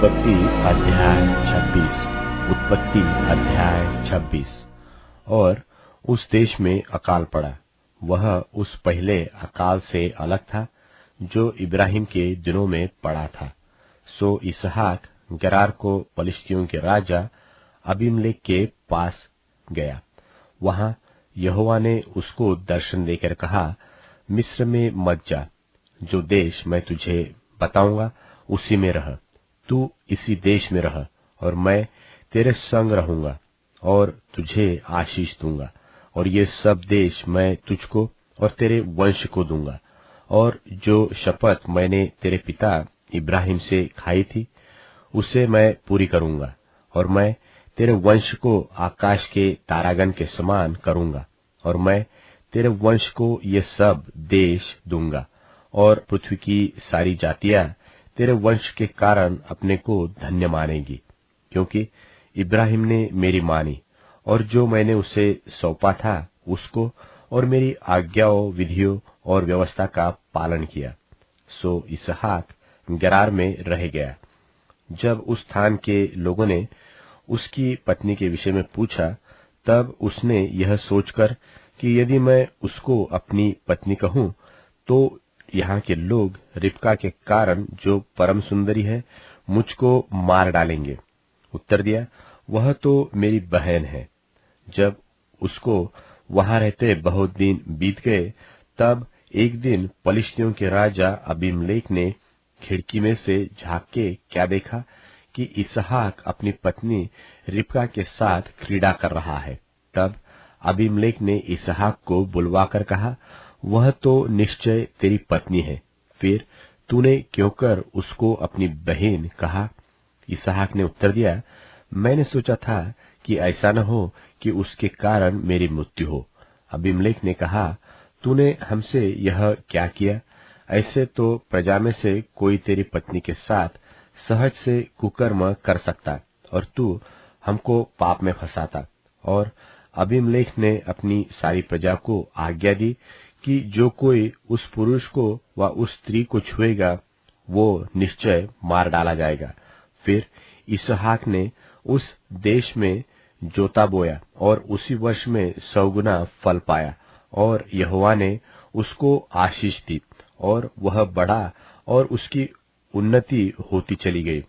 उत्पत्ति अध्याय 26। उत्पत्ति अध्याय 26। और उस देश में अकाल पड़ा। वह उस पहले अकाल से अलग था जो इब्राहिम के दिनों में पड़ा था। सो इसहाक गरार को पलिश्तियों के राजा अबीमेलेक के पास गया। वहां यहोवा ने उसको दर्शन देकर कहा, मिस्र में मत जा, जो देश मैं तुझे बताऊंगा उसी में रह। तू इसी देश में रह और मैं तेरे संग रहूंगा और तुझे आशीष दूंगा, और ये सब देश मैं तुझको और तेरे वंश को दूंगा। और जो शपथ मैंने तेरे पिता इब्राहिम से खाई थी उसे मैं पूरी करूंगा, और मैं तेरे वंश को आकाश के तारागण के समान करूंगा, और मैं तेरे वंश को ये सब देश दूंगा, और पृथ्वी की सारी जातियां तेरे वंश के कारण अपने को धन्य मानेगी, क्योंकि इब्राहिम ने मेरी मानी और जो मैंने उसे सौंपा था उसको और मेरी आज्ञाओं, विधियों और व्यवस्था का पालन किया। सो इसहाक गरार में रह गया। जब उस स्थान के लोगों ने उसकी पत्नी के विषय में पूछा, तब उसने यह सोचकर कि यदि मैं उसको अपनी पत्नी कहूं तो यहाँ के लोग रिबका के कारण, जो परम सुंदरी है, मुझको मार डालेंगे। उत्तर दिया, वह तो मेरी बहन है। जब उसको वहां रहते बहुत दिन बीत गए, तब एक दिन पलिश्तियों के राजा अबीमेलेक ने खिड़की में से झांक के क्या देखा कि इसहाक अपनी पत्नी रिबका के साथ क्रीड़ा कर रहा है। तब अबीमेलेक ने इसहाक को बुलवाकर कहा, वह तो निश्चय तेरी पत्नी है, फिर तूने क्यों कर उसको अपनी बहन कहा? इसहाक ने उत्तर दिया, मैंने सोचा था कि ऐसा न हो कि उसके कारण मेरी मृत्यु हो। अबीमेलेक ने कहा, तूने हमसे यह क्या किया? ऐसे तो प्रजा में से कोई तेरी पत्नी के साथ सहज से कुकर्म कर सकता, और तू हमको पाप में फंसाता। और अबीमेलेक ने अपनी सारी प्रजा को आज्ञा दी कि जो कोई उस पुरुष को व उस स्त्री को छुएगा वो निश्चय मार डाला जाएगा। फिर इसहाक ने उस देश में जोता बोया और उसी वर्ष में 100 गुना फल पाया, और यहोवा ने उसको आशीष दी और वह बढ़ा और उसकी उन्नति होती चली गई,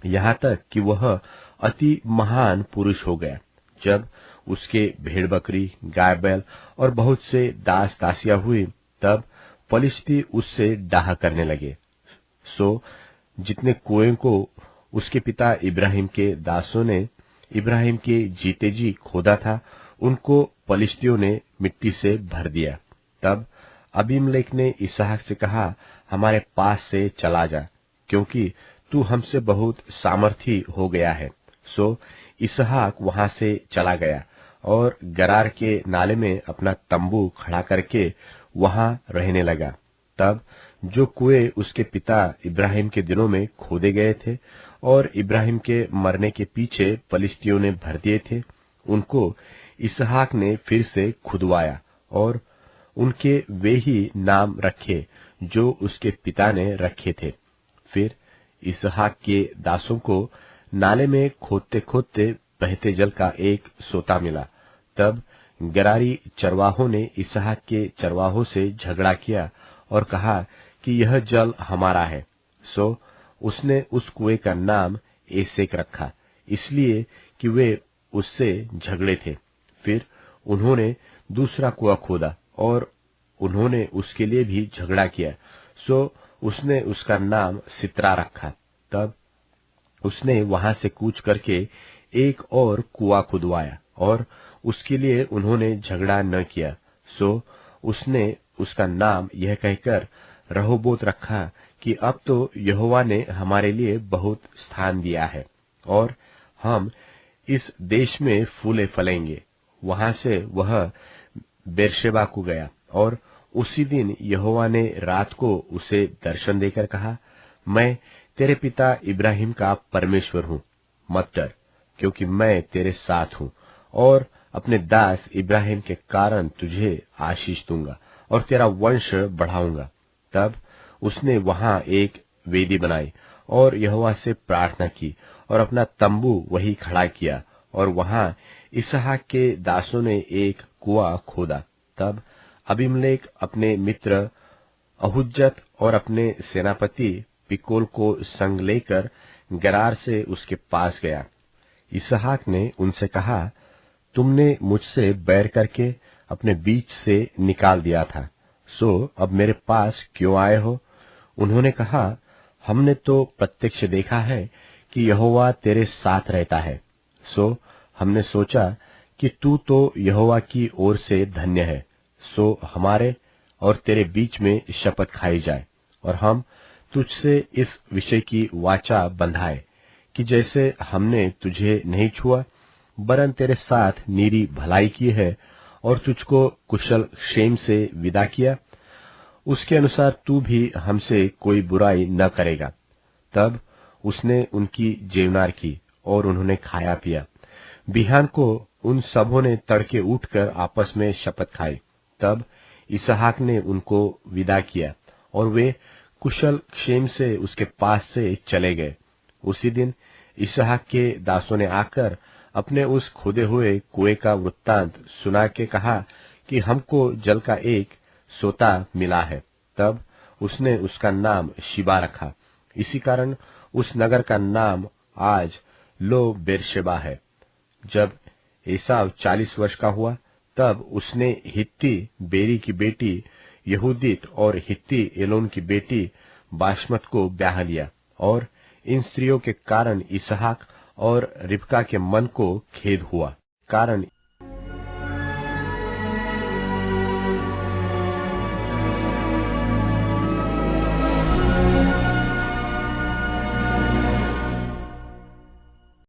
यहाँ तक कि वह अति महान पुरुष हो गया। जब उसके भेड़ बकरी, गाय बैल और बहुत से दास दासियां हुई, तब पलिश्ती उससे डाह करने लगे। सो जितने कुएं को उसके पिता इब्राहिम के दासों ने इब्राहिम के जीते जी खोदा था, उनको पलिश्तियों ने मिट्टी से भर दिया। तब अबीमेलेक ने इसहाक से कहा, हमारे पास से चला जा, क्योंकि तू हमसे बहुत सामर्थी हो गया है। सो इसहाक वहां से चला गया और गरार के नाले में अपना तंबू खड़ा करके वहां रहने लगा। तब जो कुएं उसके पिता इब्राहिम के दिनों में खोदे गए थे और इब्राहिम के मरने के पीछे पलिश्तियों ने भर दिए थे, उनको इसहाक ने फिर से खुदवाया और उनके वे ही नाम रखे जो उसके पिता ने रखे थे। फिर इसहाक के दासों को नाले में खोदते खोदते बहते जल का एक सोता मिला। तब गरारी चरवाहों ने इसहाक के चरवाहों से झगड़ा किया और कहा कि यह जल हमारा है। सो उसने उस कुएं का नाम एसेक रखा, इसलिए कि वे उससे झगड़े थे। फिर उन्होंने दूसरा कुआं खोदा और उन्होंने उसके लिए भी झगड़ा किया। सो उसने उसका नाम सित्रा रखा। तब उसने वहां से कूच करके एक और कुआं खुदवाया और उसके लिए उन्होंने झगड़ा न किया। सो उसने उसका नाम यह कहकर रहोबोत रखा कि अब तो यहोवा ने हमारे लिए बहुत स्थान दिया है और हम इस देश में फूले फलेंगे। वहां से वह बेरशेबा को गया और उसी दिन यहोवा ने रात को उसे दर्शन देकर कहा, मैं तेरे पिता इब्राहिम का परमेश्वर हूँ, मत डर, क्योंकि मैं तेरे साथ हूँ और अपने दास इब्राहिम के कारण तुझे आशीष दूंगा और तेरा वंश बढ़ाऊंगा। तब उसने वहां एक वेदी बनाई और यहोवा से प्रार्थना की और अपना तंबू वही खड़ा किया, और वहां इसहाक के दासों ने एक कुआं खोदा। तब अबीमेलेक अपने मित्र अहुज्जत और अपने सेनापति पिकोल को संग लेकर गरार से उसके पास गया। इसहाक ने उनसे कहा, तुमने मुझसे बैर करके अपने बीच से निकाल दिया था, सो अब मेरे पास क्यों आए हो? उन्होंने कहा, हमने तो प्रत्यक्ष देखा है कि यहोवा तेरे साथ रहता है, सो हमने सोचा कि तू तो यहोवा की ओर से धन्य है, सो हमारे और तेरे बीच में शपथ खाई जाए, और हम तुझसे इस विषय की वाचा बंधाए कि जैसे हमने तुझे नहीं छुआ वरन तेरे साथ नीरी भलाई की है और तुझको कुशल क्षेम से विदा किया, उसके अनुसार तू भी हमसे कोई बुराई न करेगा। तब उसने उनकी जेवनार की और उन्होंने खाया पिया। बिहान को उन सबों ने तड़के उठकर आपस में शपथ खाई। तब इसहाक ने उनको विदा किया और वे कुशल क्षेम से उसके पास से चले गए। उसी दिन इसहाक के दासों ने आकर अपने उस खोदे हुए कुएं का वृत्तांत सुना के कहा कि हमको जल का एक सोता मिला है। तब उसने उसका नाम शिबा रखा। इसी कारण उस नगर का नाम आज लो बेरशेबा है। जब एसाव 40 वर्ष का हुआ तब उसने हित्ती बेरी की बेटी यहूदीत और हित्ती एलोन की बेटी बाशमत को ब्याह लिया, और इन स्त्रियों के कारण इसहाक और रिबका के मन को खेद हुआ, कारण